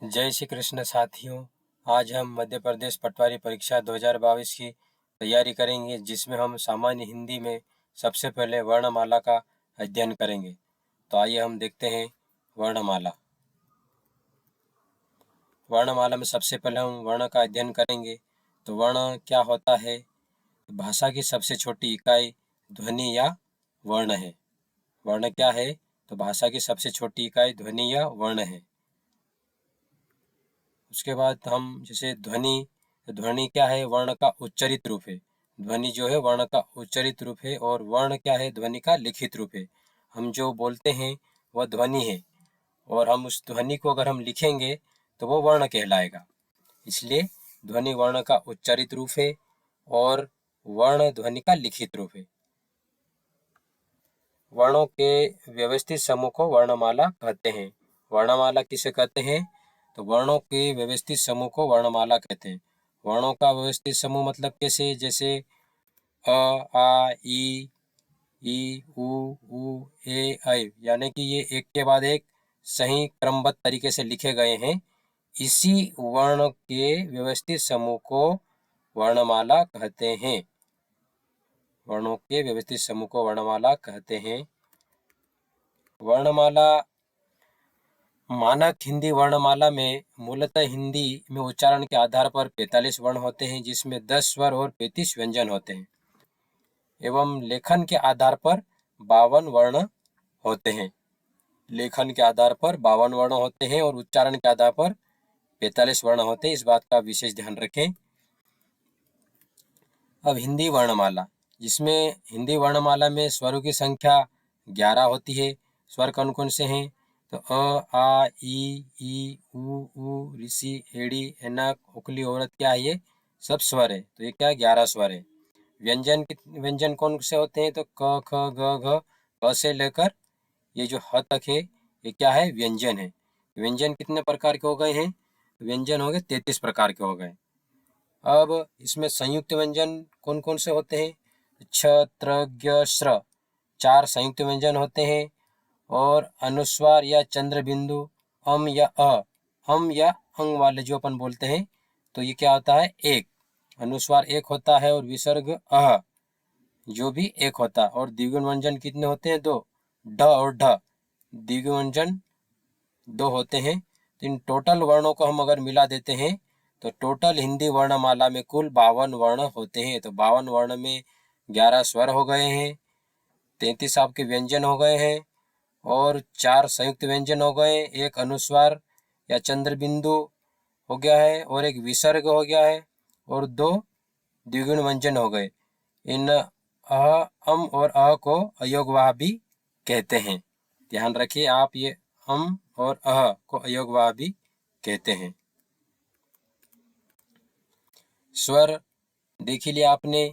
जय श्री कृष्ण साथियों। आज हम मध्य प्रदेश पटवारी परीक्षा 2022 की तैयारी करेंगे, जिसमें हम सामान्य हिंदी में सबसे पहले वर्णमाला का अध्ययन करेंगे। तो आइए हम देखते हैं वर्णमाला। वर्णमाला में सबसे पहले हम वर्ण का अध्ययन करेंगे। तो वर्ण क्या होता है? भाषा की सबसे छोटी इकाई ध्वनि या वर्ण है। वर्ण क्या है? तो भाषा की सबसे छोटी इकाई ध्वनि या वर्ण है। उसके बाद हम जैसे ध्वनि क्या है? वर्ण का उच्चरित रूप है। ध्वनि जो है वर्ण का उच्चरित रूप है, और वर्ण क्या है? ध्वनि का लिखित रूप है। हम जो बोलते हैं वह ध्वनि है, और हम उस ध्वनि को अगर हम लिखेंगे तो वो वर्ण कहलाएगा। इसलिए ध्वनि वर्ण का उच्चरित रूप है और वर्ण ध्वनि का लिखित रूप है। वर्णों के व्यवस्थित समूह को वर्णमाला कहते हैं। वर्णमाला किसे कहते हैं? तो वर्णों के व्यवस्थित समूह को वर्णमाला कहते हैं। वर्णों का व्यवस्थित समूह मतलब कैसे? जैसे अ, आ, ई, उ, ए, ऐ, यानी कि ये एक के बाद एक सही क्रमबद्ध तरीके से लिखे गए हैं। इसी वर्ण के व्यवस्थित समूह को वर्णमाला कहते हैं। वर्णों के व्यवस्थित समूह को वर्णमाला कहते हैं। वर्णमाला मानक हिंदी वर्णमाला में मूलतः हिंदी में उच्चारण के आधार पर 45 वर्ण होते हैं, जिसमें 10 स्वर और 35 व्यंजन होते हैं, एवं लेखन के आधार पर 52 वर्ण होते हैं। लेखन के आधार पर 52 वर्ण होते हैं और उच्चारण के आधार पर 45 वर्ण होते हैं। इस बात का विशेष ध्यान रखें। अब हिंदी वर्णमाला, जिसमें हिंदी वर्णमाला में स्वरों की संख्या 11 होती है। स्वर कौन कौन से हैं? तो अ, आ, ई, उ, ऋषि, एड़ी, ऐनक, उकली, औरत, क्या है? ये सब स्वर है। तो ये क्या? 11 स्वर है। व्यंजन कौन से होते हैं? तो क, ख, ग, घ, क से लेकर ये जो ह तक है, ये क्या है? व्यंजन है। व्यंजन कितने प्रकार के हो गए हैं? व्यंजन हो गए 33 प्रकार के हो गए। अब इसमें संयुक्त व्यंजन कौन कौन से होते हैं? छ, त्र, ज्ञ, श्र, 4 संयुक्त व्यंजन होते हैं। और अनुस्वार या चंद्र बिंदु, अम या अंग वाले जो अपन बोलते हैं, तो ये क्या होता है? एक। अनुस्वार एक होता है, और विसर्ग अह जो भी एक होता है। और द्विगुण व्यंजन कितने होते हैं? 2। ढ और ढ द्विगुण व्यंजन 2 होते हैं। तो इन टोटल वर्णों को हम अगर मिला देते हैं तो टोटल हिंदी वर्णमाला में कुल 52 वर्ण होते हैं। तो 52 वर्ण में 11 स्वर हो गए हैं, 33 आपके व्यंजन हो गए हैं, और 4 संयुक्त व्यंजन हो गए, एक अनुस्वार या चंद्र बिंदु हो गया है, और एक विसर्ग हो गया है, और 2 द्विगुण व्यंजन हो गए। इन अ, अम और अ को अयोगवाह भी कहते हैं। ध्यान रखिए आप, ये अम और अह को अयोगवाह भी कहते हैं। स्वर देख ही लिया आपने,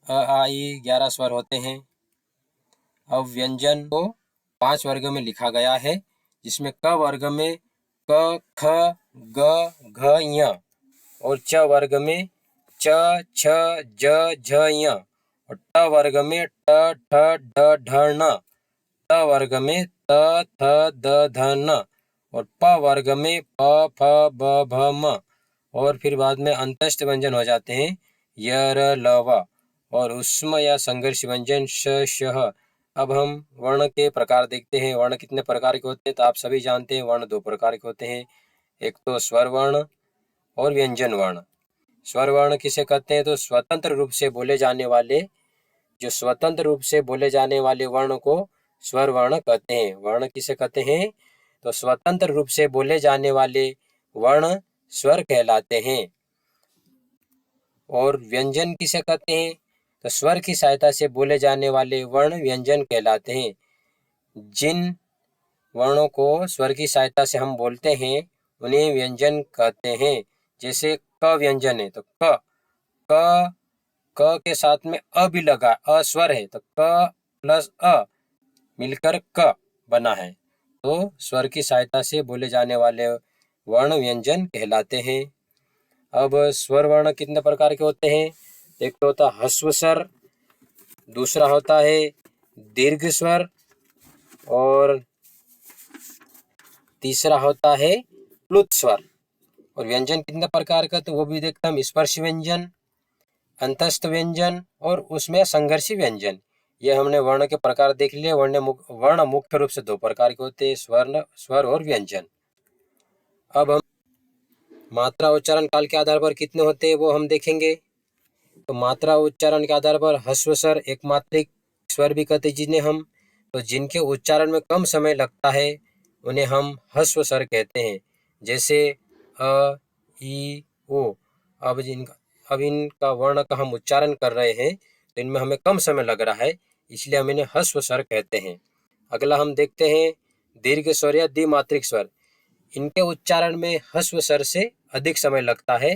अ, आ, ई 11 स्वर होते हैं। अब व्यंजन को 5 वर्ग में लिखा गया है, जिसमें क वर्ग में क, ख, ग, घ, ञ, और च वर्ग में च, छ, ज, झ, ञ, और ट वर्ग में ट, ठ, ड, ढ, ण, त वर्ग में त, थ, द, ध, न, और प वर्ग में प, फ, ब, भ, म, और फिर बाद में अंतस्थ व्यंजन हो जाते हैं, य, र, ल, व, और उष्म या संघर्ष व्यंजन श, श, ह। अब हम वर्ण के प्रकार देखते हैं। वर्ण कितने प्रकार के होते हैं? तो आप सभी जानते हैं, वर्ण 2 प्रकार के होते हैं। एक तो स्वर वर्ण और व्यंजन वर्ण। स्वर वर्ण किसे कहते हैं? तो स्वतंत्र रूप से बोले जाने वाले वर्ण को स्वर वर्ण कहते हैं। वर्ण किसे कहते हैं? तो स्वतंत्र रूप से बोले जाने वाले वर्ण स्वर कहलाते हैं। और व्यंजन किसे कहते हैं? तो स्वर की सहायता से बोले जाने वाले वर्ण व्यंजन कहलाते हैं। जिन वर्णों को स्वर की सहायता से हम बोलते हैं उन्हें व्यंजन कहते हैं। जैसे क व्यंजन है, तो क क के साथ में अ भी लगा, अ स्वर है, तो क प्लस अ मिलकर क बना है। तो स्वर की सहायता से बोले जाने वाले वर्ण व्यंजन कहलाते हैं। अब स्वर वर्ण कितने प्रकार के होते हैं? एक तो होता है ह्रस्व स्वर, दूसरा होता है दीर्घ स्वर, और तीसरा होता है प्लुत स्वर। और व्यंजन कितने प्रकार का, तो वो भी देखते हम, स्पर्श व्यंजन, अंतस्थ व्यंजन और उसमें संघर्षी व्यंजन। ये हमने वर्ण के प्रकार देख लिए। वर्ण मुख्य रूप से दो प्रकार के होते हैं, स्वर और व्यंजन। अब हम मात्रा उच्चारण काल के आधार पर कितने होते हैं वो हम देखेंगे। तो मात्रा उच्चारण के आधार पर ह्रस्व स्वर एकमात्रिक स्वर भी कहते हैं जिन्हें हम, तो जिनके उच्चारण में कम समय लगता है उन्हें हम ह्रस्व स्वर कहते हैं। जैसे अ, ई, ओ। अब इनका वर्ण का हम उच्चारण कर रहे हैं तो इनमें हमें कम समय लग रहा है, इसलिए हम इन्हें ह्रस्व स्वर कहते हैं। अगला हम देखते हैं दीर्घ स्वर या द्विमात्रिक स्वर। इनके उच्चारण में ह्रस्व स्वर से अधिक समय लगता है,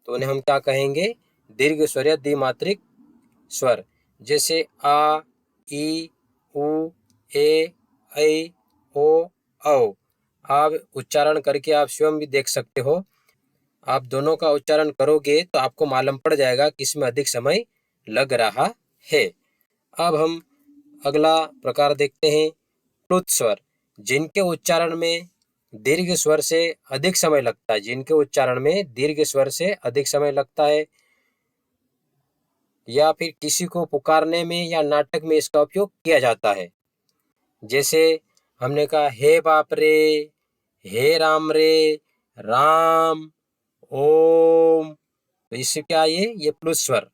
तो उन्हें हम क्या कहेंगे, दीर्घ स्वर या द्विमात्रिक स्वर। जैसे आ, ई, उ, ए, ऐ, ओ, औ। आप उच्चारण करके आप स्वयं भी देख सकते हो। आप दोनों का उच्चारण करोगे तो आपको मालूम पड़ जाएगा कि इसमें अधिक समय लग रहा है। अब हम अगला प्रकार देखते हैं प्लुत स्वर, जिनके उच्चारण में दीर्घ स्वर से अधिक समय लगता है। जिनके उच्चारण में दीर्घ स्वर से अधिक समय लगता है, या फिर किसी को पुकारने में या नाटक में इसका उपयोग किया जाता है। जैसे हमने कहा हे बाप रे, हे राम रे, राम, ओम। तो इससे क्या, ये प्लुत स्वर,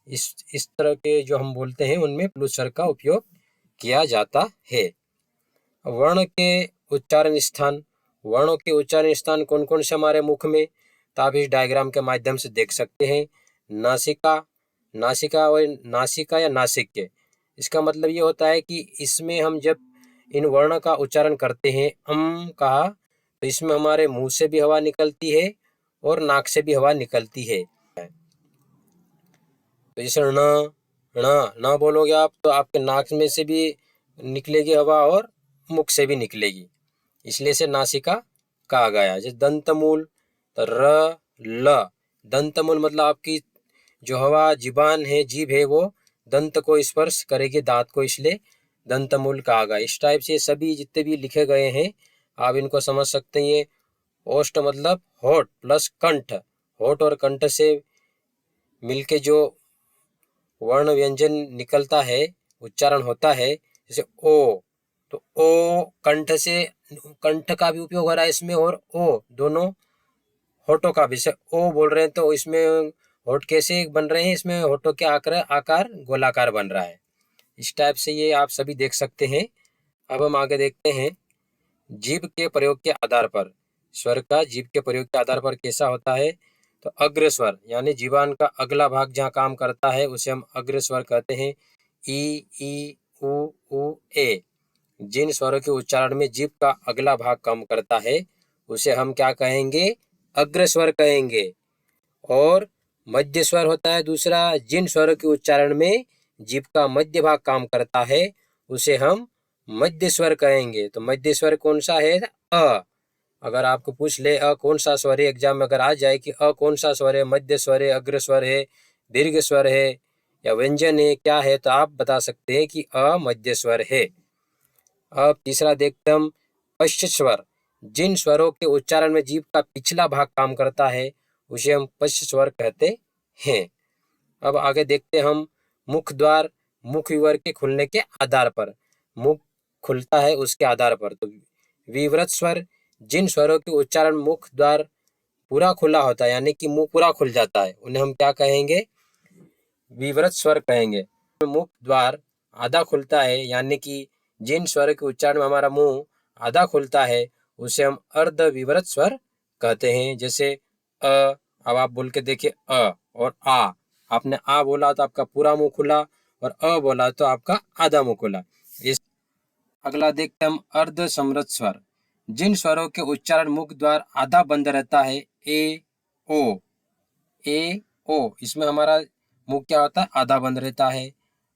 इस तरह के जो हम बोलते हैं उनमें प्लुत स्वर का उपयोग किया जाता है। वर्ण के उच्चारण स्थान। वर्णों के उच्चारण स्थान कौन कौन से हमारे मुख में, तो आप इस डायग्राम के माध्यम से देख सकते हैं। नासिका, नासिका और नासिका या नासिक्य। इसका मतलब ये होता है कि इसमें हम जब इन वर्ण का उच्चारण करते हैं, कहा, तो इसमें हमारे मुंह से भी हवा निकलती है और नाक से भी हवा निकलती है। तो जैसे न न बोलोगे आप तो आपके नाक में से भी निकलेगी हवा और मुख से भी निकलेगी, इसलिए से नासिका कहा गया। जैसे दंतमूल, तो र, ल। दंतमूल मतलब आपकी जो हवा जीभ है वो दंत को स्पर्श करेगी, दांत को, इसलिए दंतमूल कहा गया। इस टाइप से सभी जितने भी लिखे गए हैं आप इनको समझ सकते हैं। ओष्ठ मतलब होठ प्लस कंठ, होठ और कंठ से मिलके जो वर्ण व्यंजन निकलता है, उच्चारण होता है। जैसे ओ, तो ओ कंठ से, कंठ का भी उपयोग हो रहा है इसमें, और ओ दोनों होठों का भी। जैसे ओ बोल रहे हैं तो इसमें होठ कैसे बन रहे हैं, इसमें होठों के आकार गोलाकार बन रहा है। इस टाइप से ये आप सभी देख सकते हैं। अब हम आगे देखते हैं जीभ के प्रयोग के आधार पर। स्वर का जीभ के प्रयोग के आधार पर कैसा होता है, तो अग्र स्वर यानी जीवान का अगला भाग जहाँ काम करता है उसे हम अग्र स्वर कहते हैं। ई, उ, ए। जिन स्वरों के उच्चारण में जीभ का अगला भाग काम करता है उसे हम क्या कहेंगे, अग्र स्वर कहेंगे। और मध्य स्वर होता है दूसरा, जिन स्वरों के उच्चारण में जीभ का मध्य भाग काम करता है उसे हम मध्य स्वर कहेंगे। तो मध्य स्वर कौन सा है, अ। अगर आपको पूछ ले अ कौन सा स्वर है, एग्जाम में अगर आ जाए कि अ कौन सा स्वर है, मध्य स्वर है, अग्र स्वर है, दीर्घ स्वर है या व्यंजन है, क्या है, तो आप बता सकते हैं कि अ मध्य स्वर है। अब तीसरा देखते हम पश्च स्वर। जिन स्वरों के उच्चारण में जीभ का पिछला भाग काम करता है उसे हम पश्च स्वर कहते हैं। अब आगे देखते हम मुख द्वार, मुख विवर के खुलने के आधार पर। मुख खुलता है उसके आधार पर। तो विवृत स्वर, जिन स्वरों के उच्चारण मुख द्वार पूरा खुला होता है यानी कि मुंह पूरा खुल जाता है उन्हें हम क्या कहेंगे, विवृत स्वर कहेंगे। मुख द्वार आधा खुलता है यानी कि जिन स्वर के उच्चारण में हमारा मुंह आधा खुलता है उसे हम अर्ध विवृत स्वर कहते हैं। जैसे अ, अब आप बोल के देखिए अ और आ। आपने आ बोला तो आपका पूरा मुंह खुला और अ बोला तो आपका आधा मुंह खुला। इस अगला देखते हम अर्ध समृत स्वर। जिन स्वरों के उच्चारण मुख द्वार आधा बंद रहता है, ए, ओ, ए, ओ, इसमें हमारा मुख क्या होता है, आधा बंद रहता है।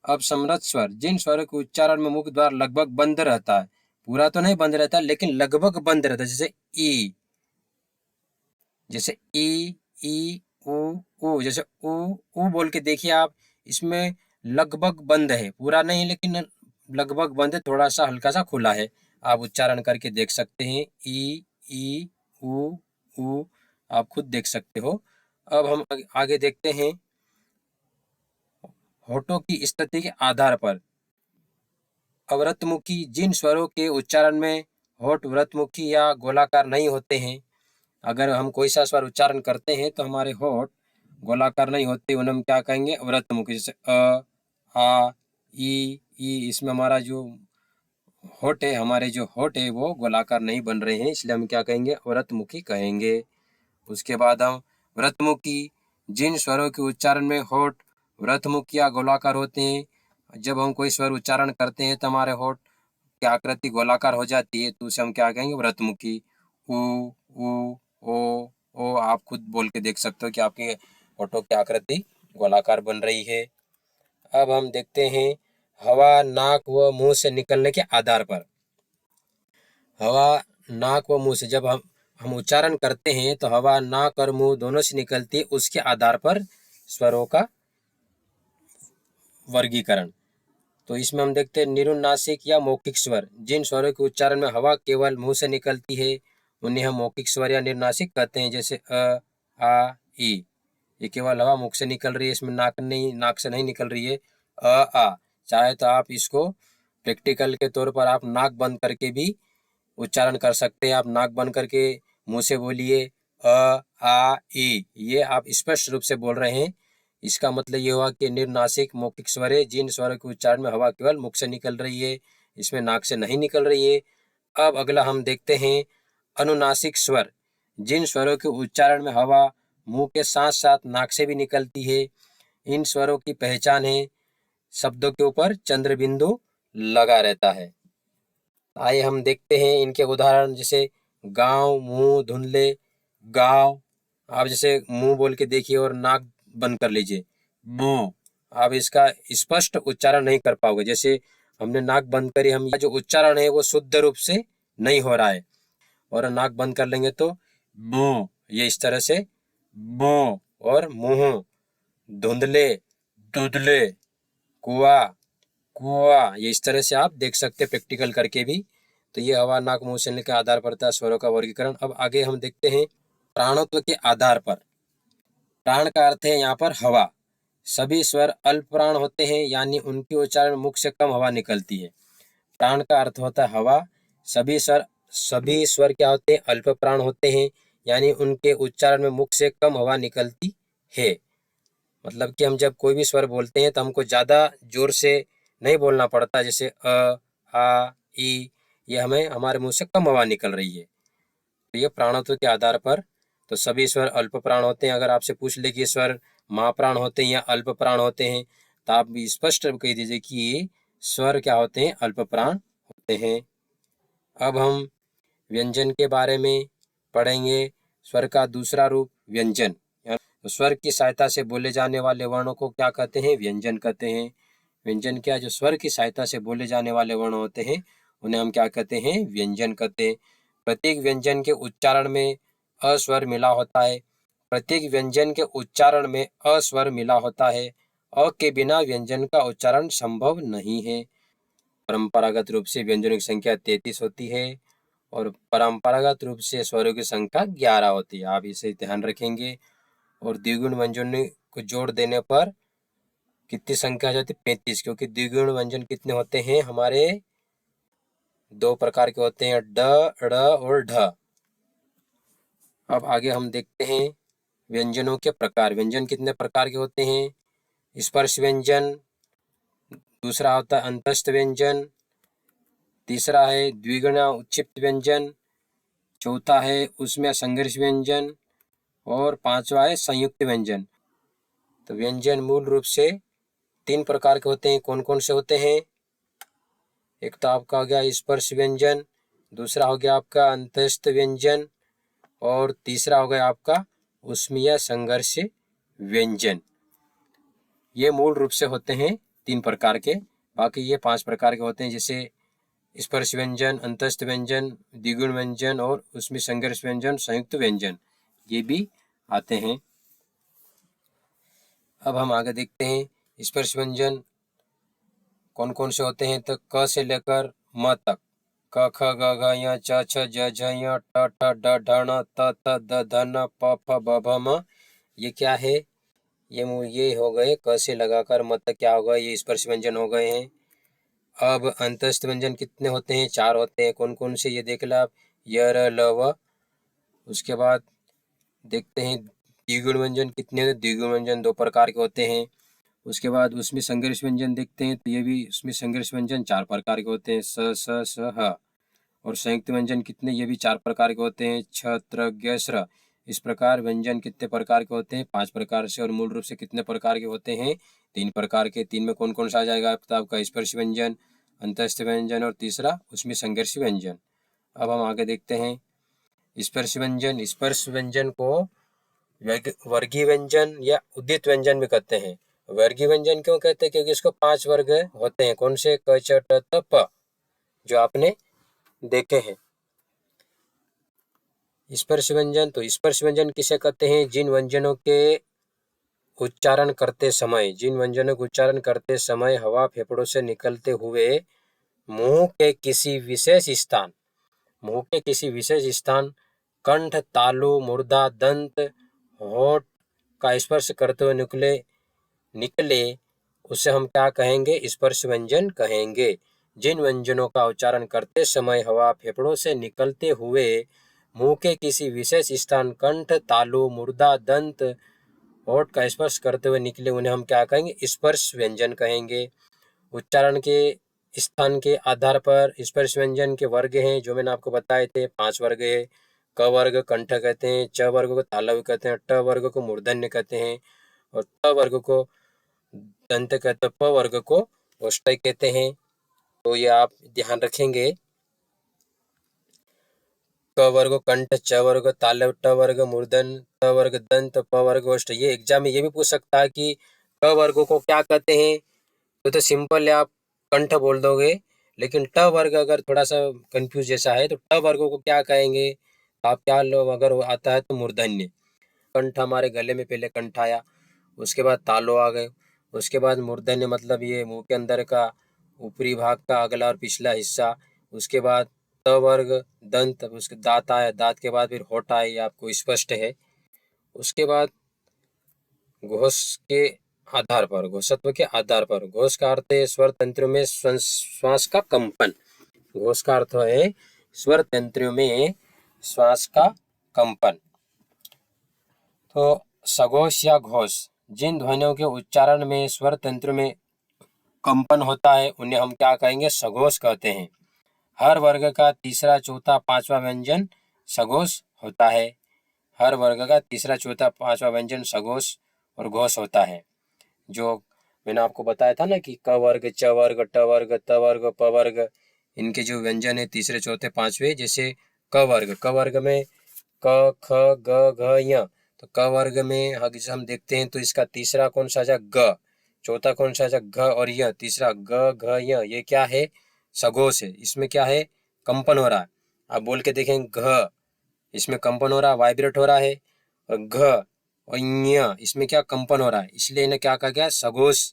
अब समृत स्वर, जिन स्वरों के उच्चारण में मुख द्वार लगभग बंद रहता है, पूरा तो नहीं बंद रहता लेकिन लगभग बंद रहता है। जैसे ई, जैसे ई, उ, जैसे उ बोल के देखिए आप, इसमें लगभग बंद है, पूरा नहीं लेकिन लगभग बंद है, थोड़ा सा हल्का सा खुला है। आप उच्चारण करके देख सकते हैं, ई, ऊ ऊ आप खुद देख सकते हो। अब हम आगे देखते हैं होठों की स्थिति के आधार पर अवरतमुखी जिन स्वरों के उच्चारण में होठ वृत्तमुखी या गोलाकार नहीं होते हैं, अगर हम कोई सा स्वर उच्चारण करते हैं तो हमारे होठ गोलाकार नहीं होते, उन्हें हम क्या कहेंगे अवरतमुखी। जैसे अ, आ, ई, इसमें हमारा जो होठ है, हमारे जो होठ है वो गोलाकार नहीं बन रहे हैं, इसलिए हम क्या कहेंगे अवरतमुखी कहेंगे। उसके बाद हम वृत्तमुखी जिन स्वरों के उच्चारण में होठ वृत्तमुखी या गोलाकार होते हैं, जब हम कोई स्वर उच्चारण करते हैं तो हमारे होठ की आकृति गोलाकार हो जाती है, तो उसे हम क्या कहेंगे वृत्तमुखी। ऊ ओ आप खुद बोल के देख सकते हो कि आपके होठों की आकृति गोलाकार बन रही है। अब हम देखते हैं हवा नाक व मुंह से निकलने के आधार पर। हवा नाक व मुंह से जब हम उच्चारण करते हैं तो हवा नाक और मुंह दोनों से निकलती है, उसके आधार पर स्वरों का वर्गीकरण। तो इसमें हम देखते हैं निरुनासिक या मौखिक स्वर जिन स्वरों के उच्चारण में हवा केवल मुंह से निकलती है उन्हें हम मौखिक स्वर या निरुनासिक कहते हैं। जैसे अ, आ, ई, ये केवल हवा मुख से निकल रही है, इसमें नाक से नहीं निकल रही है। आ, चाहे तो आप इसको प्रैक्टिकल के तौर पर आप नाक बंद करके भी उच्चारण कर सकते हैं। आप नाक बंद करके मुंह से बोलिए ई, ये आप स्पष्ट रूप से बोल रहे हैं। इसका मतलब ये हुआ कि निरनासिक मौखिक स्वर है जिन स्वरों के उच्चारण में हवा केवल मुख से निकल रही है, इसमें नाक से नहीं निकल रही है। अब अगला हम देखते हैं अनुनासिक स्वर जिन स्वरों के उच्चारण में हवा मुंह के साथ साथ नाक से भी निकलती है। इन स्वरों की पहचान है शब्दों के ऊपर चंद्र बिंदु लगा रहता है। आइए हम देखते हैं इनके उदाहरण। जैसे गांव, मुंह, धुंधले। गांव, आप जैसे मुंह बोल के देखिए और नाक बंद कर लीजिए, मुंह। आप इसका स्पष्ट उच्चारण नहीं कर पाओगे, जैसे हमने नाक बंद करी, हम जो उच्चारण है वो शुद्ध रूप से नहीं हो रहा है। और नाक बंद कर लेंगे तो मुंह, ये इस तरह से मुंह और मुंह। धुंधले, दुधले। कुआ, कुआ, ये इस तरह से आप देख सकते हैं प्रैक्टिकल करके भी। तो ये हवा नाक मुंह से के आधार पर था स्वरों का वर्गीकरण। अब आगे हम देखते हैं प्राणत्व के आधार पर। प्राण का अर्थ है यहाँ पर हवा। सभी स्वर अल्प प्राण होते हैं, यानी उनके उच्चारण मुख से कम हवा निकलती है। प्राण का अर्थ होता है हवा। सभी स्वर क्या होते हैं अल्प प्राण होते हैं, यानी उनके उच्चारण में मुख से कम हवा निकलती है। मतलब कि हम जब कोई भी स्वर बोलते हैं तो हमको ज़्यादा जोर से नहीं बोलना पड़ता। जैसे आ, ई, ये हमें हमारे मुंह से कम हवा निकल रही है। तो ये प्राणत्व के आधार पर तो सभी स्वर अल्प प्राण होते हैं। अगर आपसे पूछ ले कि ये स्वर महाप्राण होते हैं या अल्प प्राण होते हैं, तो आप भी स्पष्ट कह दीजिए कि ये स्वर क्या होते हैं अल्प प्राण होते हैं। अब हम व्यंजन के बारे में पढ़ेंगे। स्वर का दूसरा रूप व्यंजन। तो स्वर की सहायता से बोले जाने वाले वर्णों को क्या कहते हैं व्यंजन कहते हैं। व्यंजन क्या, जो स्वर की सहायता से बोले जाने वाले वर्ण होते हैं उन्हें हम क्या कहते हैं व्यंजन कहते हैं। प्रत्येक व्यंजन के उच्चारण में अस्वर मिला होता है। प्रत्येक व्यंजन के उच्चारण में अस्वर मिला होता है। अ के बिना व्यंजन का उच्चारण संभव नहीं है। परंपरागत रूप से व्यंजनों की संख्या 33 होती है और परंपरागत रूप से स्वरों की संख्या 11 होती है। आप इसे ध्यान रखेंगे। और द्विगुण व्यंजनों को जोड़ देने पर कितनी संख्या आ जाती है 35, क्योंकि द्विगुण व्यंजन कितने होते हैं हमारे 2 प्रकार के होते हैं, ड, ड़ और ढ। अब आगे हम देखते हैं व्यंजनों के प्रकार। व्यंजन कितने प्रकार के होते हैं? स्पर्श व्यंजन, दूसरा होता है अंतस्थ व्यंजन, तीसरा है द्विगुणा उच्छिष्ट व्यंजन, चौथा है उसमें संघर्ष व्यंजन और पांचवा है संयुक्त व्यंजन। तो व्यंजन मूल रूप से 3 प्रकार के होते हैं। कौन कौन से होते हैं? एक तो आपका हो गया स्पर्श व्यंजन, दूसरा हो गया आपका अंतस्थ व्यंजन और तीसरा हो गया आपका ऊष्मीय संघर्ष व्यंजन। ये मूल रूप से होते हैं 3 प्रकार के। बाकी ये 5 प्रकार के होते हैं, जैसे स्पर्श व्यंजन, अंतस्थ व्यंजन, द्विगुण व्यंजन और ऊष्मीय संघर्ष व्यंजन, संयुक्त व्यंजन, ये भी आते हैं। अब हम आगे देखते हैं स्पर्श व्यंजन कौन कौन से होते हैं। तो क से लेकर म तक क ख ग घ य च छ ज झ य ट ठ ड ढ ण त थ द ध न प फ ब भ म। ये क्या है? ये हो गए क से लगाकर मत क्या होगा, ये स्पर्श व्यंजन हो गए हैं। अब अंतस्थ व्यंजन कितने होते हैं? 4 होते हैं। कौन कौन से, ये देख लो आप, य र ल व। उसके बाद देखते हैं द्विगुण व्यंजन कितने होते हैं। द्विगुण व्यंजन 2 प्रकार के होते हैं। उसके बाद उसमें संघर्ष व्यंजन देखते हैं, तो ये भी उसमें संघर्ष व्यंजन 4 प्रकार के होते हैं, स स स ह। और संयुक्त व्यंजन कितने? ये भी 4 प्रकार के होते हैं, छ त्र ज्ञ स्र। इस प्रकार व्यंजन कितने प्रकार के होते हैं? 5 प्रकार से। और मूल रूप से कितने प्रकार के होते हैं? 3 प्रकार के। 3 में कौन कौन सा आ जाएगा आपका? स्पर्श व्यंजन, अंतस्थ व्यंजन और तीसरा उसमें संघर्ष व्यंजन। अब हम आगे देखते हैं स्पर्श व्यंजन। स्पर्श व्यंजन को वर्गीय व्यंजन या उदित व्यंजन भी कहते हैं। वर्गीय व्यंजन क्यों कहते हैं? क्योंकि इसको 5 वर्ग होते हैं। कौन से? क च ट त प, जो आपने देखे हैं। स्पर्श व्यंजन, तो स्पर्श व्यंजन किसे कहते हैं? जिन व्यंजनों के उच्चारण करते समय हवा फेफड़ों से निकलते हुए मुंह के किसी विशेष स्थान, कंठ, तालु, मुर्दा, दंत, होठ का स्पर्श करते हुए निकले उसे हम क्या कहेंगे? स्पर्श व्यंजन कहेंगे। जिन व्यंजनों का उच्चारण करते समय हवा फेफड़ों से निकलते हुए मुंह के किसी विशेष स्थान, कंठ, तालु, मुर्दा, दंत, होठ का स्पर्श करते हुए निकले, उन्हें हम क्या कहेंगे? स्पर्श व्यंजन कहेंगे। उच्चारण के स्थान के आधार पर स्पर्श व्यंजन के वर्ग हैं, जो मैंने आपको बताए थे। 5 वर्ग है। क वर्ग कंठ कहते हैं, च वर्ग को तालव्य कहते हैं, ट वर्ग को मूर्धन्य कहते हैं, और त वर्ग को दंत कहते हैं, प वर्ग को ओष्ठ्य कहते हैं। तो ये आप ध्यान रखेंगे। क वर्ग कंठ, च वर्ग तालव्य, ट वर्ग मूर्धन, त वर्ग दंत, प वर्ग ओष्ठ्य। ये एग्जाम में ये भी पूछ सकता है कि क वर्ग को क्या कहते हैं? तो सिंपल है, आप कंठ बोल दोगे। लेकिन ट वर्ग अगर थोड़ा सा कंफ्यूज जैसा है, तो ट वर्ग को क्या कहेंगे? आप क्या लो, अगर आता है तो मूर्धन्य। कंठ, हमारे गले में पहले कंठ आया, उसके बाद तालो आ गए, उसके बाद मूर्धन्य, मतलब ये मुंह के अंदर का ऊपरी भाग का अगला और पिछला हिस्सा। उसके बाद त वर्ग दंत, उसके दांत आया, दांत के बाद फिर होठ आए, आपको स्पष्ट है। उसके बाद घोष के आधार पर, घोषत्व के आधार पर, घोष का अर्थ है स्वर तंत्र में श्वास का कंपन। घोष का अर्थ है स्वर तंत्रों में श्वास का कंपन। तो सघोष या घोष, जिन ध्वनियों के उच्चारण में स्वर तंत्र में कंपन होता है, उन्हें हम क्या कहेंगे? सघोष कहते हैं। हर वर्ग का तीसरा, चौथा, पांचवा व्यंजन सघोष होता है। हर वर्ग का तीसरा, चौथा, पांचवा व्यंजन सघोष और घोष होता है। जो मैंने आपको बताया था ना कि क वर्ग, च वर्ग, ट वर्ग, त वर्ग, प वर्ग, इनके जो व्यंजन है तीसरे, चौथे, पांचवे। जैसे क वर्ग में क, ख, ग, घ, य। तो क वर्ग में अगर हम देखते हैं तो इसका तीसरा कौन सा है? ग। चौथा कौन सा है? घ। और य। तीसरा ग, घ, य, ये क्या है? सघोष है। इसमें क्या है? कंपन हो रहा है। आप बोल के देखें, घ, इसमें कंपन हो रहा है, वाइब्रेट हो रहा है। और घ और ञ, इसमें क्या? कंपन हो रहा है। इसलिए इन्हें क्या कहा गया? सघोष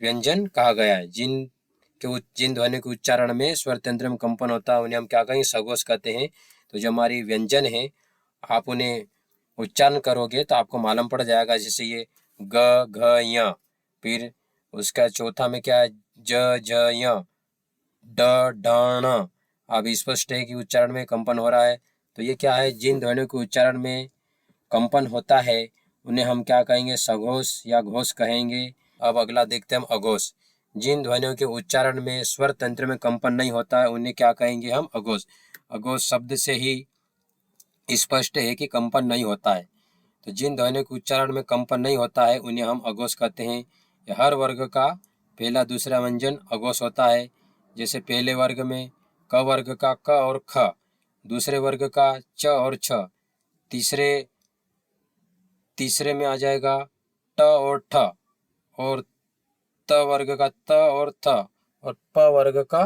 व्यंजन कहा गया है। जिन ध्वनि के उच्चारण में स्वर तंत्र में कंपन होता है, उन्हें हम क्या कहेंगे? सघोष कहते हैं। तो जो हमारी व्यंजन है, आप उन्हें उच्चारण करोगे तो आपको मालूम पड़ जाएगा। जैसे ये ग, घ, य, फिर उसका चौथा में क्या है? ज, झ, य, ड, ढ, ण। अब स्पष्ट है कि उच्चारण में कंपन हो रहा है। तो ये क्या है? जिन ध्वनियों के उच्चारण में कंपन होता है, उन्हें हम क्या कहेंगे? सघोष या घोष कहेंगे। अब अगला देखते हैं हम अघोष। जिन ध्वनियों के उच्चारण में स्वर तंत्र में कंपन नहीं होता है, उन्हें क्या कहेंगे हम? अघोष। अघोष शब्द से ही स्पष्ट है कि कंपन नहीं होता है। तो जिन ध्वनियों के उच्चारण में कंपन नहीं होता है, उन्हें हम अघोष कहते हैं। हर वर्ग का पहला, दूसरा व्यंजन अघोष होता है। जैसे पहले वर्ग में क वर्ग का क और ख, दूसरे वर्ग का च और छ, तीसरे में आ जाएगा ट और ठ, और त वर्ग का त और थ, और प वर्ग का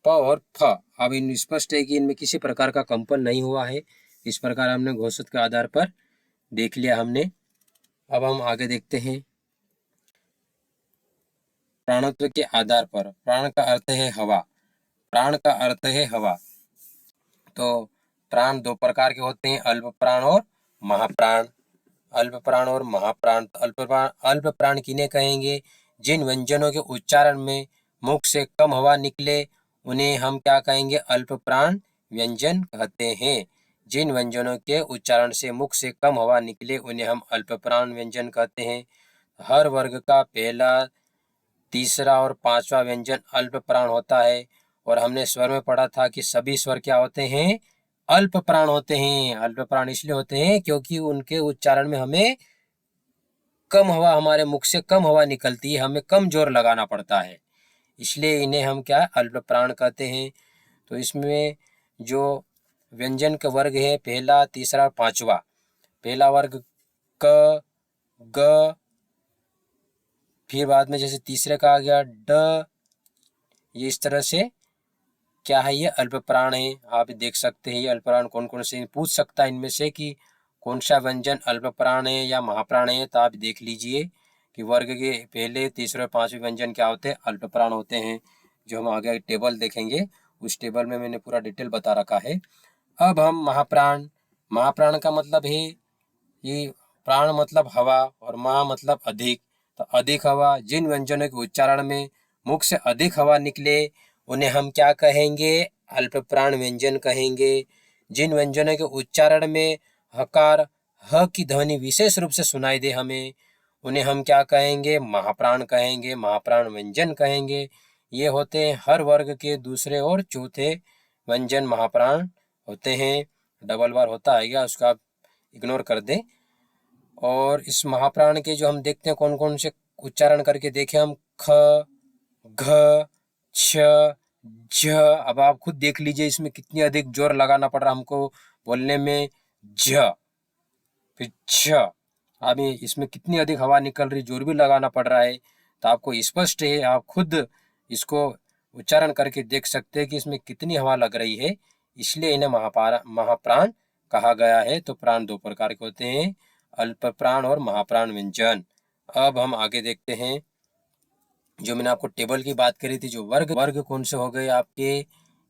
प और फ। अब इन स्पष्ट है कि इनमें किसी प्रकार का कंपन नहीं हुआ है। इस प्रकार हमने घोषित के आधार पर देख लिया हमने। अब हम आगे देखते हैं प्राणत्व के आधार पर। प्राण का अर्थ है हवा। प्राण का अर्थ है हवा। तो प्राण दो प्रकार के होते हैं, अल्प प्राण और महाप्राण। अल्प प्राण और महाप्राण। अल्प प्राण किन्हें कहेंगे? जिन व्यंजनों के उच्चारण में मुख से कम हवा निकले उन्हें हम क्या कहेंगे? अल्प प्राण व्यंजन कहते हैं। जिन व्यंजनों के उच्चारण से मुख से कम हवा निकले उन्हें हम अल्प प्राण व्यंजन कहते हैं। हर वर्ग का पहला, तीसरा और पांचवा व्यंजन अल्प प्राण होता है। और हमने स्वर में पढ़ा था कि सभी स्वर क्या होते हैं? अल्प प्राण होते हैं। अल्प प्राण इसलिए होते हैं क्योंकि उनके उच्चारण में हमें कम हवा, हमारे मुख से कम हवा निकलती है, हमें कम जोर लगाना पड़ता है, इसलिए इन्हें हम क्या? अल्प प्राण कहते हैं। तो इसमें जो व्यंजन के वर्ग है पहला, तीसरा और पांचवा। पहला वर्ग क, ग, फिर बाद में जैसे तीसरे का आ गया ड, ये इस तरह से क्या है? ये अल्प प्राण है। आप देख सकते हैं ये अल्प प्राण कौन कौन से, पूछ सकता है इनमें से कि कौन सा व्यंजन अल्प प्राण है या महाप्राण है। तो आप देख लीजिए कि वर्ग के पहले, तीसरे और पांचवें व्यंजन क्या होते हैं? अल्प प्राण होते हैं। जो हम आगे टेबल देखेंगे उस टेबल में मैंने पूरा डिटेल बता रखा है। अब हम महाप्राण। महाप्राण का मतलब है, ये प्राण मतलब हवा और महा मतलब अधिक। तो अधिक हवा, जिन व्यंजनों के उच्चारण में मुख से अधिक हवा निकले उन्हें हम क्या कहेंगे? अल्प प्राण व्यंजन कहेंगे। जिन व्यंजनों के उच्चारण में हकार, ह की ध्वनि विशेष रूप से सुनाई दे हमें, उन्हें हम क्या कहेंगे? महाप्राण कहेंगे, महाप्राण व्यंजन कहेंगे। ये होते हैं हर वर्ग के दूसरे और चौथे व्यंजन महाप्राण होते हैं। डबल बार होता है क्या, उसका आप इग्नोर कर दें। और इस महाप्राण के जो हम देखते हैं कौन कौन से उच्चारण करके देखें हम, ख, घ, छ, झ। अब आप खुद देख लीजिए इसमें कितनी अधिक जोर लगाना पड़ रहा हमको बोलने में, झ, फिर छ। अब इसमें कितनी अधिक हवा निकल रही, जोर भी लगाना पड़ रहा है। तो आपको स्पष्ट है, आप खुद इसको उच्चारण करके देख सकते हैं कि इसमें कितनी हवा लग रही है, इसलिए इन्हें महाप्राण कहा गया है। तो प्राण दो प्रकार के होते हैं, अल्प प्राण और महाप्राण व्यंजन। अब हम आगे देखते हैं, जो मैंने आपको टेबल की बात करी थी, जो वर्ग कौन से हो गए आपके?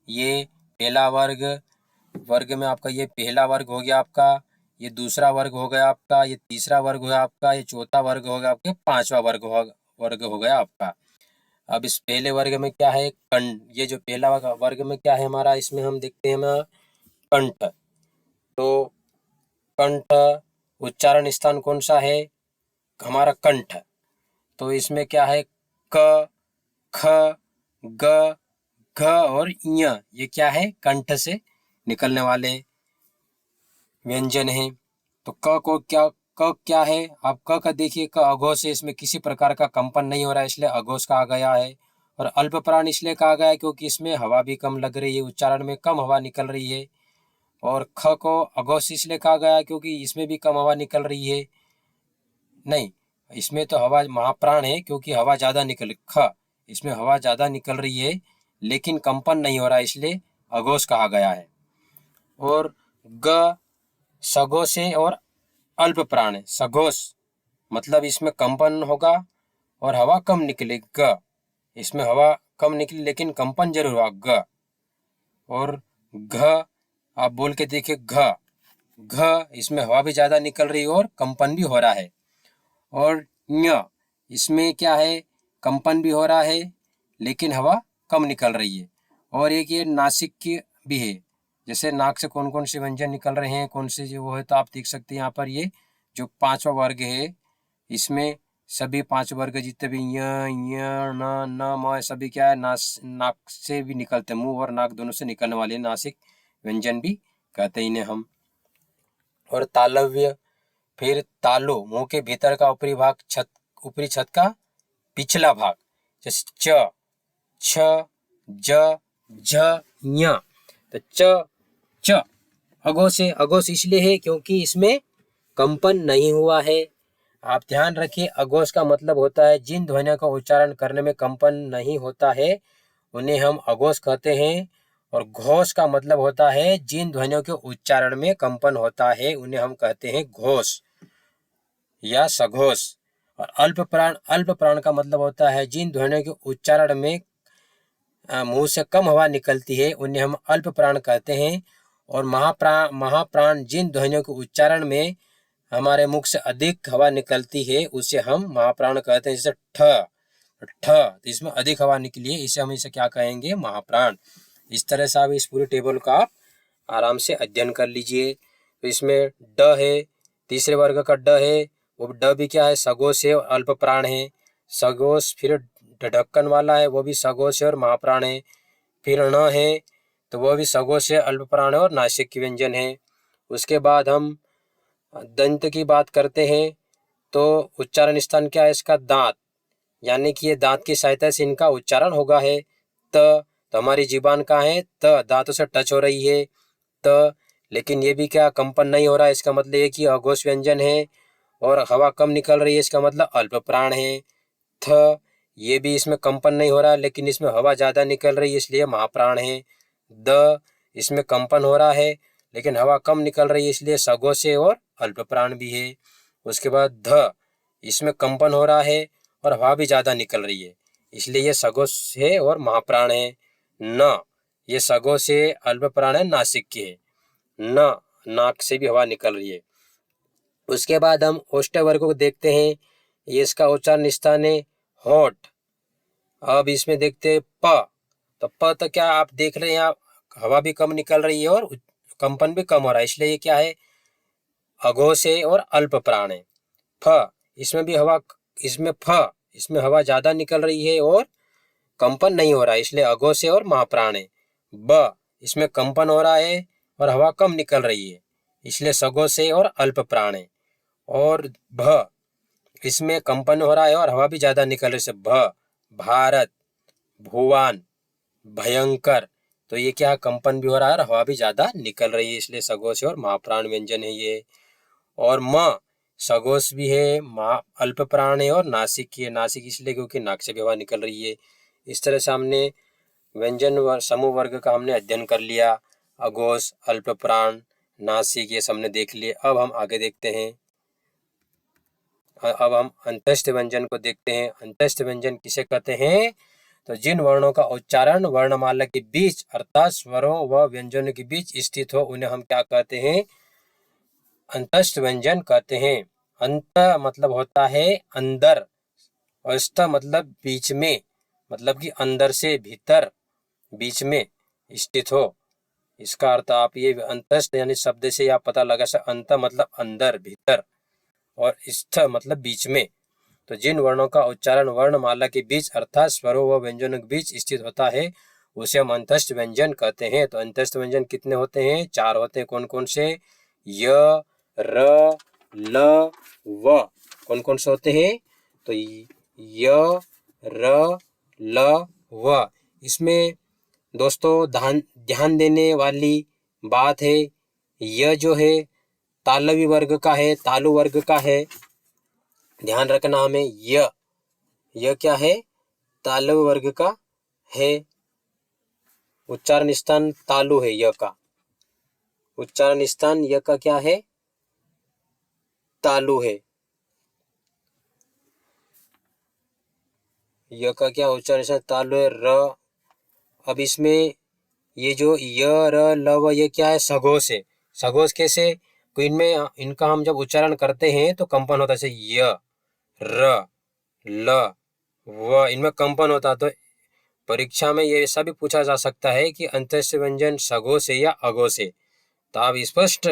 ये पहला वर्ग में आपका ये पहला वर्ग हो गया आपका, ये दूसरा वर्ग हो गया आपका, ये तीसरा वर्ग हो गया आपका, ये चौथा वर्ग हो गया आपके, पांचवा वर्ग हो गया आपका। अब इस पहले वर्ग में क्या है? कंठ। ये जो पहला वर्ग में क्या है हमारा, इसमें हम देखते हैं हमारा कंठ। तो कंठ उच्चारण स्थान कौन सा है? हमारा कंठ। तो इसमें क्या है? क, ख, ग, घ और ञ, ये क्या है? कंठ से निकलने वाले व्यंजन हैं। तो क क्या है? आप क का देखिए, क अघोष है, इसमें किसी प्रकार का कंपन नहीं हो रहा है, इसलिए अघोष कहा गया है। और अल्प प्राण इसलिए कहा गया है क्योंकि इसमें हवा भी कम लग रही है, उच्चारण में कम हवा निकल रही है। और ख को अघोष इसलिए कहा गया है क्योंकि इसमें भी कम हवा निकल रही है। नहीं, इसमें तो हवा महाप्राण है क्योंकि हवा ज़्यादा इसमें हवा ज़्यादा निकल रही है लेकिन कंपन नहीं हो रहा है, इसलिए अघोष कहा गया है। और ग सघोष है और अल्प प्राण है। सघोष मतलब इसमें कंपन होगा और हवा कम निकले, ग। इसमें हवा कम निकली लेकिन कंपन जरूर हुआ, ग। और घ आप बोल के देखिए, घ इसमें हवा भी ज़्यादा निकल रही है और कंपन भी हो रहा है। और ञ इसमें क्या है? कंपन भी हो रहा है लेकिन हवा कम निकल रही है। और एक ये नासिक की भी है, जैसे नाक से कौन कौन से व्यंजन निकल रहे हैं, कौन से जो वो है, तो आप देख सकते हैं यहाँ पर ये जो पांचवा वर्ग है इसमें सभी पांच वर्ग जितने भी य, न, म, सभी क्या है? नाक से भी निकलते, मुंह और नाक दोनों से निकलने वाले नासिक व्यंजन भी कहते हैं इन्हें हम। और तालव्य, फिर तालु मुंह के भीतर का ऊपरी भाग, ऊपरी छत का पिछला भाग, जैसे च, छ, ज, झ, ञ। तो च अघोष इसलिए है क्योंकि इसमें कंपन नहीं हुआ है। आप ध्यान रखिए, अघोष का मतलब होता है जिन ध्वनियों का उच्चारण करने में कंपन नहीं होता है उन्हें हम अघोष कहते हैं। और घोष का मतलब होता है जिन ध्वनियों के उच्चारण में कंपन होता है उन्हें हम कहते हैं घोष या सघोष। और अल्प प्राण का मतलब होता है जिन ध्वनियों के उच्चारण में मुंह से कम हवा निकलती है उन्हें हम अल्प प्राण कहते हैं। और महाप्राण जिन ध्वनियों के उच्चारण में हमारे मुख से अधिक हवा निकलती है उसे हम महाप्राण कहते हैं। जैसे ठ ठ, तो इसमें अधिक हवा निकली है, इसे हम इसे क्या कहेंगे? महाप्राण। इस तरह से आप इस पूरे टेबल का आप आराम से अध्ययन कर लीजिए। तो इसमें ड है, तीसरे वर्ग का ड है, वो ड भी क्या है? सगोश है और अल्प प्राण है। सगोश फिर ढक्कन वाला है, वो भी सगोश है और महाप्राण है। फिर ण है, तो वो भी सगोश है, अल्प प्राण है और नासिक की व्यंजन है। उसके बाद हम दंत की बात करते हैं, तो उच्चारण स्थान क्या है इसका? दांत, यानी कि ये दांत की सहायता से इनका उच्चारण होगा है। त, तो हमारी जीबान कहाँ है? त, दांतों से टच हो रही है त, लेकिन ये भी क्या? कंपन नहीं हो रहा है, इसका मतलब ये कि अघोष व्यंजन है और हवा कम निकल रही है, इसका मतलब अल्प प्राण है। थ, ये भी इसमें कंपन नहीं हो रहा है लेकिन इसमें हवा ज्यादा निकल रही है, इसलिए महाप्राण है। द, इसमें कंपन हो रहा है लेकिन हवा कम निकल रही है, इसलिए सघोष है और अल्प प्राण भी है। उसके बाद ध, इसमें कंपन हो रहा है और हवा भी ज्यादा निकल रही है, इसलिए ये सघोष है और महाप्राण है। न, ये सघोष है, अल्प प्राण है, नासिक के है। न, नाक से भी हवा निकल रही है। उसके बाद हम ओष्ठ वर्ग को देखते हैं, ये इसका उच्चारण स्थान है होठ। अब इसमें देखते हैं प, तो प तो क्या आप देख रहे हैं, आप हवा भी कम निकल रही है और कंपन भी कम हो रहा है, इसलिए ये क्या है? अघोष है और अल्प प्राण है। फ, इसमें भी हवा, इसमें हवा ज्यादा निकल रही है और कंपन नहीं हो रहा है, इसलिए अघोष है और महाप्राण है। ब, इसमें कंपन हो रहा है और हवा कम निकल रही है, इसलिए सघोष है और अल्प प्राण है। और भ, इसमें कंपन हो रहा है और हवा भी ज्यादा निकल रही है, भ, भारत, भुवन, भयंकर, तो ये क्या? कंपन भी हो रहा है और हवा भी ज्यादा निकल रही है, इसलिए सघोष और महाप्राण व्यंजन है ये। और म, सघोष भी है, अल्प प्राण है और नासिक की है। नासिक इसलिए क्योंकि नाक से भी हवा निकल रही है। इस तरह से हमने व्यंजन समूह वर्ग का हमने अध्ययन कर लिया। अघोष, अल्प प्राण, नासिक, ये सबने देख लिए। अब हम आगे देखते हैं, अब हम अंतस्थ व्यंजन को देखते हैं। अंतस्थ व्यंजन किसे कहते हैं? तो जिन वर्णों का उच्चारण वर्णमाला के बीच अर्थात स्वरों व व्यंजनों के बीच स्थित हो उन्हें हम क्या कहते हैं? अंतस्थ व्यंजन कहते हैं। अंत मतलब होता है अंदर, और स्थ मतलब बीच में, मतलब कि अंदर से भीतर, बीच में स्थित हो। इसका अर्थ आप ये अंतस्थ यानी शब्द से आप पता लगा सकते, अंत मतलब अंदर, भीतर, और स्थ मतलब बीच में। तो जिन वर्णों का उच्चारण वर्णमाला के बीच अर्थात स्वरों व व्यंजनों के बीच स्थित होता है उसे हम अंतस्थ व्यंजन कहते हैं। तो अंतस्थ व्यंजन कितने होते हैं? 4 होते हैं। कौन कौन से? य, र, ल, व। कौन कौन से होते हैं? तो य, र, ल, व। इसमें दोस्तों ध्यान देने वाली बात है, यह जो है तालवी वर्ग का है, तालु वर्ग का है, ध्यान रखना हमें। यह क्या है? तालु वर्ग का है। उच्चारण स्थान तालु है, य का उच्चारण स्थान य का क्या है? तालु है। य का क्या उच्चारण स्थान? तालु है। र, अब इसमें ये जो य, र, ल, व, ये क्या है? सघोष है। सघोष कैसे? तो इनमें इनका हम जब उच्चारण करते हैं तो कंपन होता है, जैसे य, र, ल, व, इनमें कंपन होता है। तो परीक्षा में ये ऐसा भी पूछा जा सकता है कि अंतस्थ व्यंजन सघोष है या अघोष है, तो आप स्पष्ट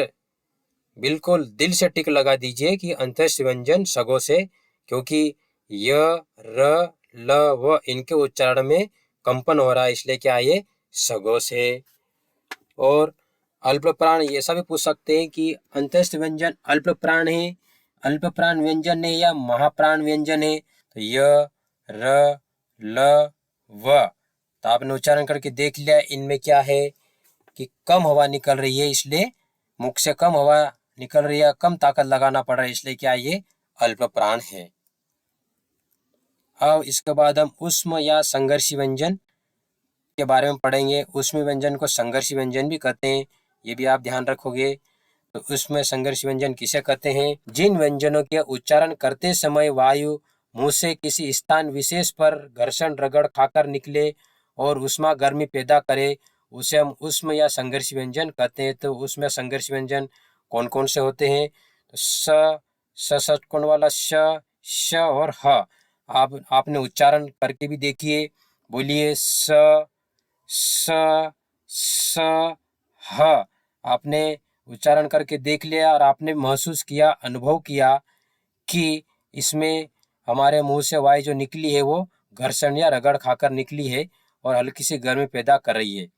बिल्कुल दिल से टिक लगा दीजिए कि अंतस्थ व्यंजन सघोष है, क्योंकि य, र, ल, व इनके उच्चारण में कंपन हो रहा है, इसलिए क्या ये सघोष है। और अल्प प्राण ऐसा भी पूछ सकते हैं कि अंतस्थ व्यंजन अल्प प्राण है, अल्प प्राण व्यंजन है या महाप्राण व्यंजन है? तो य, र, ल, व, तो आपने उच्चारण करके देख लिया इनमें क्या है कि कम हवा निकल रही है, इसलिए मुख से कम हवा निकल रही है, कम ताकत लगाना पड़ रहा है, इसलिए क्या ये अल्प प्राण है। अब इसके बाद हम उष्म या संघर्षी व्यंजन के बारे में पढ़ेंगे। उष्म व्यंजन को संघर्षी व्यंजन भी कहते हैं, ये भी आप ध्यान रखोगे। तो उसमें संघर्ष व्यंजन किसे कहते हैं? जिन व्यंजनों के उच्चारण करते समय वायु मुंह से किसी स्थान विशेष पर घर्षण रगड़ खाकर निकले और ऊष्मा गर्मी पैदा करे उसे हम ऊष्म या संघर्षी व्यंजन कहते हैं। तो ऊष्म या संघर्षी व्यंजन कौन कौन से होते हैं? तो स षटकोण वाला श और ह। आपने उच्चारण करके भी देखिए, बोलिए स स ह। आपने उच्चारण करके देख लिया और आपने महसूस किया, अनुभव किया कि इसमें हमारे मुंह से वायु जो निकली है वो घर्षण या रगड़ खाकर निकली है और हल्की सी गर्मी पैदा कर रही है।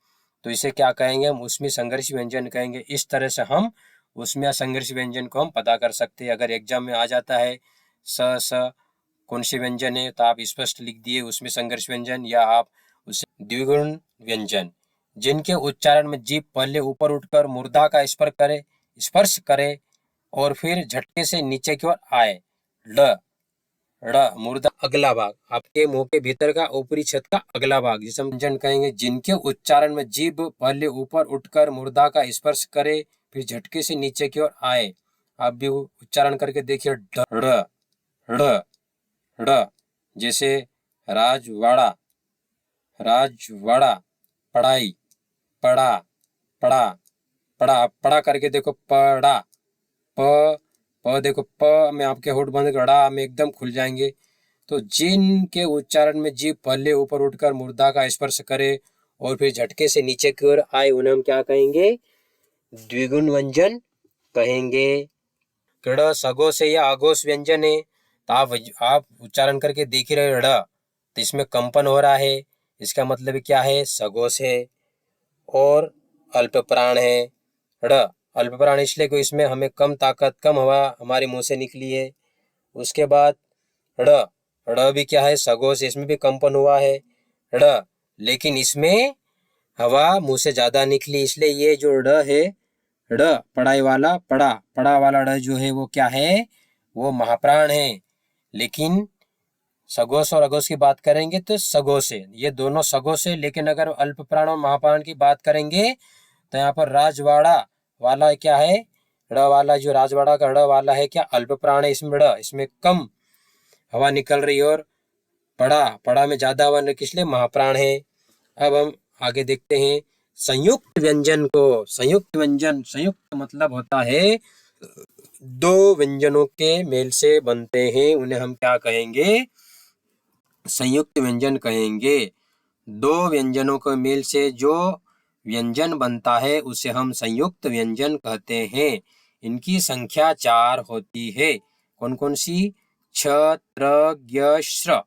तो इसे क्या कहेंगे? हम ऊष्मीय संघर्षी व्यंजन कहेंगे। इस तरह से हम ऊष्मीय संघर्षी व्यंजन को हम पता कर सकते हैं। अगर एग्जाम में आ जाता है स कौन से व्यंजन है, तो आप स्पष्ट लिख दिए ऊष्मीय संघर्ष व्यंजन, या आप उसे द्विगुण व्यंजन, जिनके उच्चारण में जीभ पहले ऊपर उठकर मूर्धा का स्पर्श करे और फिर झटके से नीचे की ओर आए। ड़ मूर्धा अगला भाग, आपके मुंह के भीतर का ऊपरी छत का अगला भाग, जिसे हम व्यंजन कहेंगे। जिनके उच्चारण में जीभ पहले ऊपर उठकर मूर्धा का स्पर्श करे फिर झटके से नीचे की ओर आए। आप भी उच्चारण करके देखिए, ड़ ड़ ड़, जैसे राजवाड़ा, पढ़ाई, पढ़ा, पढ़ा करके देखो, पढ़ा, प देखो, प में आपके होठ बंद, ड़ा में एकदम खुल जाएंगे। तो जिनके उच्चारण में जीभ पहले ऊपर उठकर मूर्धा का स्पर्श करे और फिर झटके से नीचे की ओर आए, उन्हें हम क्या कहेंगे? द्विगुण व्यंजन कहेंगे। ड़ सगोश है या अघोष व्यंजन है, तो आप उच्चारण करके देख ही रहे, ड़, तो इसमें कंपन हो रहा है, इसका मतलब क्या है? सगोश है और अल्प प्राण है। ड़ अल्प प्राण इसलिए कि इसमें हमें कम ताकत, कम हवा हमारे मुंह से निकली है। उसके बाद ड़ भी क्या है? सगोश, इसमें भी कंपन हुआ है ड़, लेकिन इसमें हवा मुंह से ज्यादा निकली, इसलिए ये जो ड़ है, ड़ पढ़ाई वाला, पढ़ा वाला ड़ जो है वो क्या है? वो महाप्राण है। लेकिन सगोश और अघोष की बात करेंगे तो सगोश है, ये दोनों सगोश है। लेकिन अगर अल्प प्राण और महाप्राण की बात करेंगे तो यहाँ पर राजवाड़ा वाला क्या है? ड़ वाला, जो राजवाड़ा का ड़ वाला है, क्या अल्प प्राण है? इसमें ड़, इसमें कम हवा निकल रही है, और पढ़ा में ज्यादा हवा निकली, इसलिए महाप्राण है। अब हम आगे देखते हैं संयुक्त व्यंजन को। संयुक्त व्यंजन, संयुक्त मतलब होता है दो व्यंजनों के मेल से बनते हैं, उन्हें हम क्या कहेंगे? संयुक्त व्यंजन कहेंगे। दो व्यंजनों के मेल से जो व्यंजन बनता है उसे हम संयुक्त व्यंजन कहते हैं। इनकी संख्या 4 होती है। कौन कौन सी? छ, त्र, ज्ञ, श्र।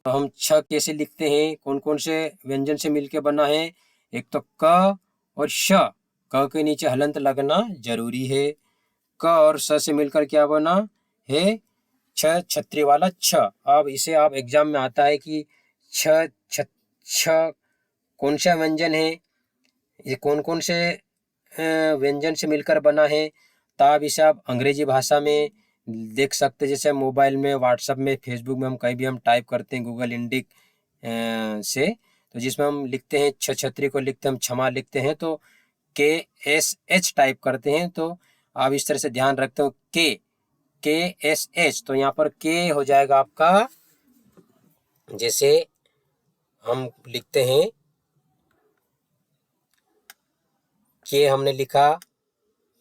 तो हम छ कैसे लिखते हैं? कौन कौन से व्यंजन से मिलकर बना है? एक तो क और श, क के नीचे हलंत लगना जरूरी है। क और स से मिलकर क्या बना है? छ, छतरी वाला छ। अब इसे आप एग्जाम में आता है कि छ कौन सा व्यंजन है, ये कौन कौन से व्यंजन से मिलकर बना है। तो आप इसे आप अंग्रेजी भाषा में देख सकते हैं, जैसे मोबाइल में, व्हाट्सएप में, फेसबुक में हम कहीं भी हम टाइप करते हैं गूगल इंडिक से, तो जिसमें हम लिखते हैं छतरी को लिखते हैं हम क्षमा लिखते हैं, तो KSH टाइप करते हैं। तो आप इस तरह से ध्यान रखते हो, KSH, तो यहाँ पर के हो जाएगा आपका, जैसे हम लिखते हैं के, हमने लिखा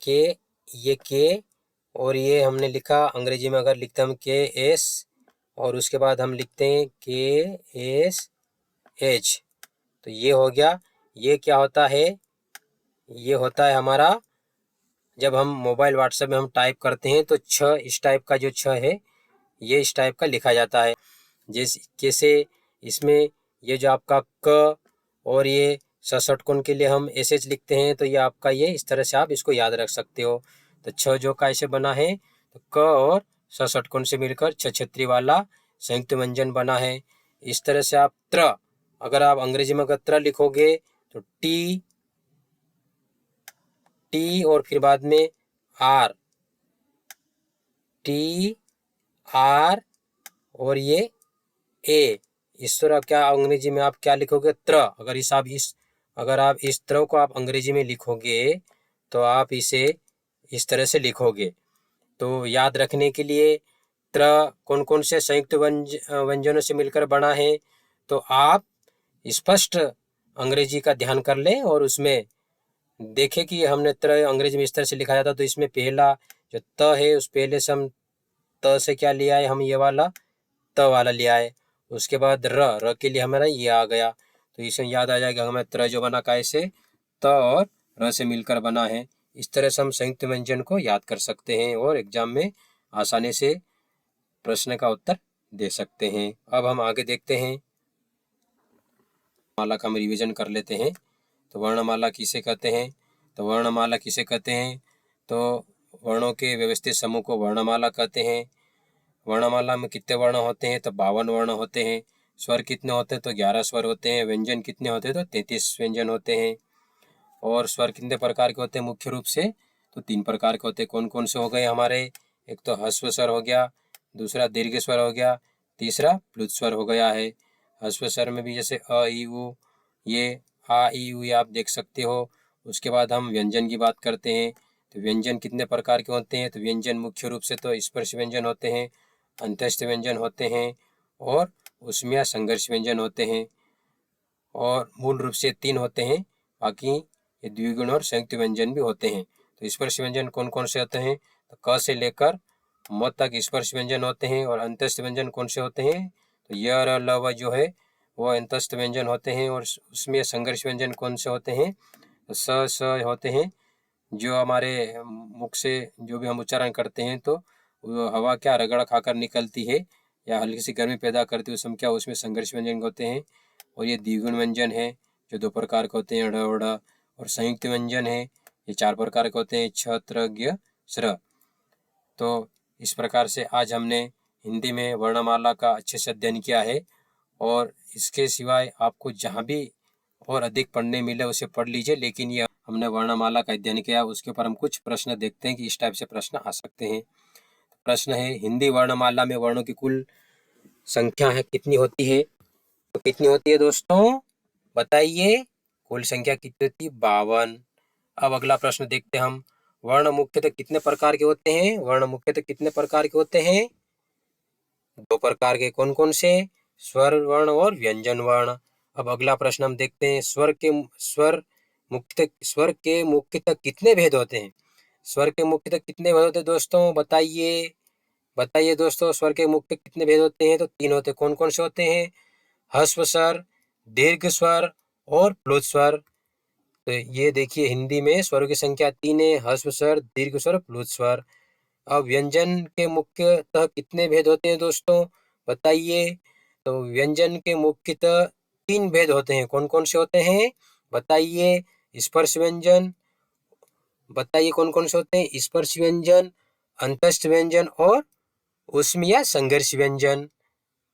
के, ये के, और ये हमने लिखा अंग्रेजी में अगर लिखते हैं हम KS, और उसके बाद हम लिखते हैं KSH, तो ये हो गया। ये क्या होता है? ये होता है हमारा, जब हम मोबाइल व्हाट्सएप में हम टाइप करते हैं तो छ, इस टाइप का जो छ है ये इस टाइप का लिखा जाता है। जैसे इसमें ये जो आपका क और ये षटकोण के लिए हम SH लिखते हैं, तो ये आपका ये इस तरह से आप इसको याद रख सकते हो। तो छ जो का ऐसे बना है, तो क और षटकोण से मिलकर छतरी वाला संयुक्त व्यंजन बना है। इस तरह से आप त्र, अगर आप अंग्रेजी में अगर त्र लिखोगे तो टी और फिर बाद में आर, टी आर और ये ए, इस तरह क्या अंग्रेजी में आप क्या लिखोगे? त्र। अगर आप इस त्र को आप अंग्रेजी में लिखोगे तो आप इसे इस तरह से लिखोगे। तो याद रखने के लिए, त्र कौन कौन से संयुक्त व्यंजनों से मिलकर बना है, तो आप स्पष्ट अंग्रेजी का ध्यान कर लें और उसमें देखें कि हमने अंग्रेजी में इस तरह से लिखा जाता, तो इसमें पहला जो त है उस पहले से हम त से क्या लिया है, हम ये वाला त वाला लिया है। उसके बाद र के लिए हमारा ये आ गया, तो इसमें याद आ जाएगा हमें त्र जो बना कैसे, त और र से मिलकर बना है। इस तरह से हम संयुक्त व्यंजन को याद कर सकते हैं और एग्जाम में आसानी से प्रश्न का उत्तर दे सकते हैं। अब हम आगे देखते हैं, माला का हम रिवीजन कर लेते हैं। तो वर्णमाला किसे कहते हैं, तो वर्णमाला किसे कहते हैं, तो वर्णों के व्यवस्थित समूह को वर्णमाला कहते हैं। वर्णमाला में कितने वर्ण होते हैं, तो 52 वर्ण होते हैं। स्वर कितने होते हैं, तो 11 स्वर होते हैं। व्यंजन कितने होते हैं, तो 33 व्यंजन होते हैं। और स्वर कितने प्रकार के होते हैं मुख्य रूप से, तो 3 प्रकार के होते हैं। कौन कौन से हो गए हमारे, एक तो ह्रस्व स्वर हो गया, दूसरा दीर्घ स्वर हो गया, तीसरा प्लुत स्वर हो गया है। ह्रस्व स्वर में भी जैसे अ ई उ, ये आ ई उ आप देख सकते हो। उसके बाद हम व्यंजन की बात करते हैं, तो व्यंजन कितने प्रकार के होते हैं, तो व्यंजन मुख्य रूप से तो स्पर्श व्यंजन होते हैं, अंतस्थ व्यंजन होते हैं और उसमें संघर्ष व्यंजन होते हैं। और मूल रूप से 3 होते हैं, बाकी ये द्विगुण और संयुक्त व्यंजन भी होते हैं। तो स्पर्श व्यंजन कौन कौन से होते हैं, तो क से लेकर म तक स्पर्श व्यंजन होते हैं। और अंतस्थ व्यंजन कौन से होते हैं, तो य र ल व जो है वो अंतस्थ व्यंजन होते हैं। और उसमें संघर्ष व्यंजन कौन से होते हैं, तो स होते हैं, जो हमारे मुख से जो भी हम उच्चारण करते हैं तो वो हवा क्या रगड़ खाकर निकलती है या हल्की सी गर्मी पैदा करती है, उस समय क्या उसमें संघर्ष व्यंजन होते हैं। और ये द्विगुण व्यंजन है जो 2 प्रकार के होते हैं, ड़ ढ। और संयुक्त व्यंजन है, ये 4 प्रकार के होते हैं, छ त्र ज्ञ स्र। तो इस प्रकार से आज हमने हिंदी में वर्णमाला का अच्छे से अध्ययन किया है। और इसके सिवाय आपको जहाँ भी और अधिक पढ़ने मिले उसे पढ़ लीजिए, लेकिन ये हमने वर्णमाला का अध्ययन किया, उसके ऊपर हम कुछ प्रश्न देखते हैं कि इस टाइप से प्रश्न आ सकते हैं। प्रश्न है, हिंदी वर्णमाला में वर्णों की कुल संख्या है कितनी होती है, तो कितनी होती है दोस्तों, बताइए। कुल संख्या कितनी होती है, 52। अब अगला प्रश्न देखते हैं हम, वर्ण मुख्यतः कितने प्रकार के होते हैं, वर्ण मुख्यतः कितने प्रकार के होते हैं, 2 प्रकार के। कौन कौन से, स्वर वर्ण और व्यंजन वर्ण। अब अगला प्रश्न हम देखते हैं, स्वर के मुख्यतः कितने भेद होते हैं, स्वर के मुख्यतः कितने भेद होते हैं दोस्तों, बताइए। बताइए दोस्तों, स्वर के मुख्य कितने भेद होते हैं, तो 3 होते हैं। कौन कौन से होते हैं, ह्रस्व स्वर, दीर्घ स्वर और प्लुत स्वर। तो ये देखिए हिंदी में स्वरों की संख्या 3 है, ह्रस्व स्वर, दीर्घ स्वर, प्लुत स्वर। अब व्यंजन के मुख्यतः कितने भेद होते हैं दोस्तों, बताइए। तो व्यंजन के मुख्यतः 3 भेद होते हैं। कौन कौन से होते हैं, बताइए। स्पर्श व्यंजन, बताइए कौन कौन से होते हैं, स्पर्श व्यंजन, अंतस्थ व्यंजन और ऊष्मीय संघर्ष व्यंजन।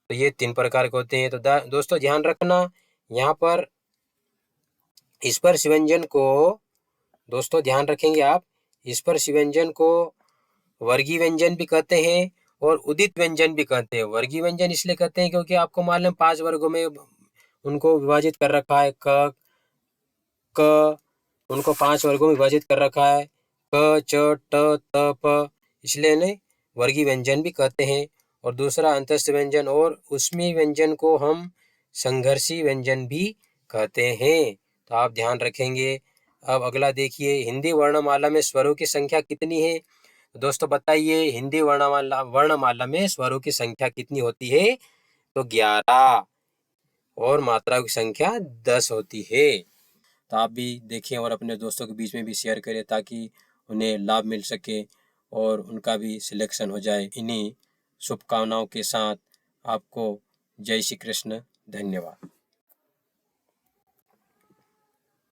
तो ये 3 प्रकार के होते हैं। तो दोस्तों ध्यान रखना, यहाँ पर स्पर्श व्यंजन को दोस्तों ध्यान रखेंगे आप, स्पर्श व्यंजन को वर्गीय व्यंजन भी कहते हैं और उदित व्यंजन भी कहते हैं। वर्गीय व्यंजन इसलिए कहते हैं क्योंकि आपको मालूम 5 वर्गों में उनको विभाजित कर रखा है, क उनको 5 वर्गों में विभाजित कर रखा है, क च ट त प, इसलिए इन्हें वर्गीय व्यंजन भी कहते हैं। और दूसरा अंतस्थ व्यंजन और ऊष्मीय व्यंजन को हम संघर्षी व्यंजन भी कहते हैं। तो आप ध्यान रखेंगे। अब अगला देखिए, हिंदी वर्णमाला में स्वरों की संख्या कितनी है, दोस्तों बताइए। हिंदी वर्णमाला में स्वरों की संख्या कितनी होती है, तो 11 और मात्राओं की संख्या 10 होती है। तो आप भी देखें और अपने दोस्तों के बीच में भी शेयर करें ताकि उन्हें लाभ मिल सके और उनका भी सिलेक्शन हो जाए। इन्हीं शुभकामनाओं के साथ आपको जय श्री कृष्ण, धन्यवाद।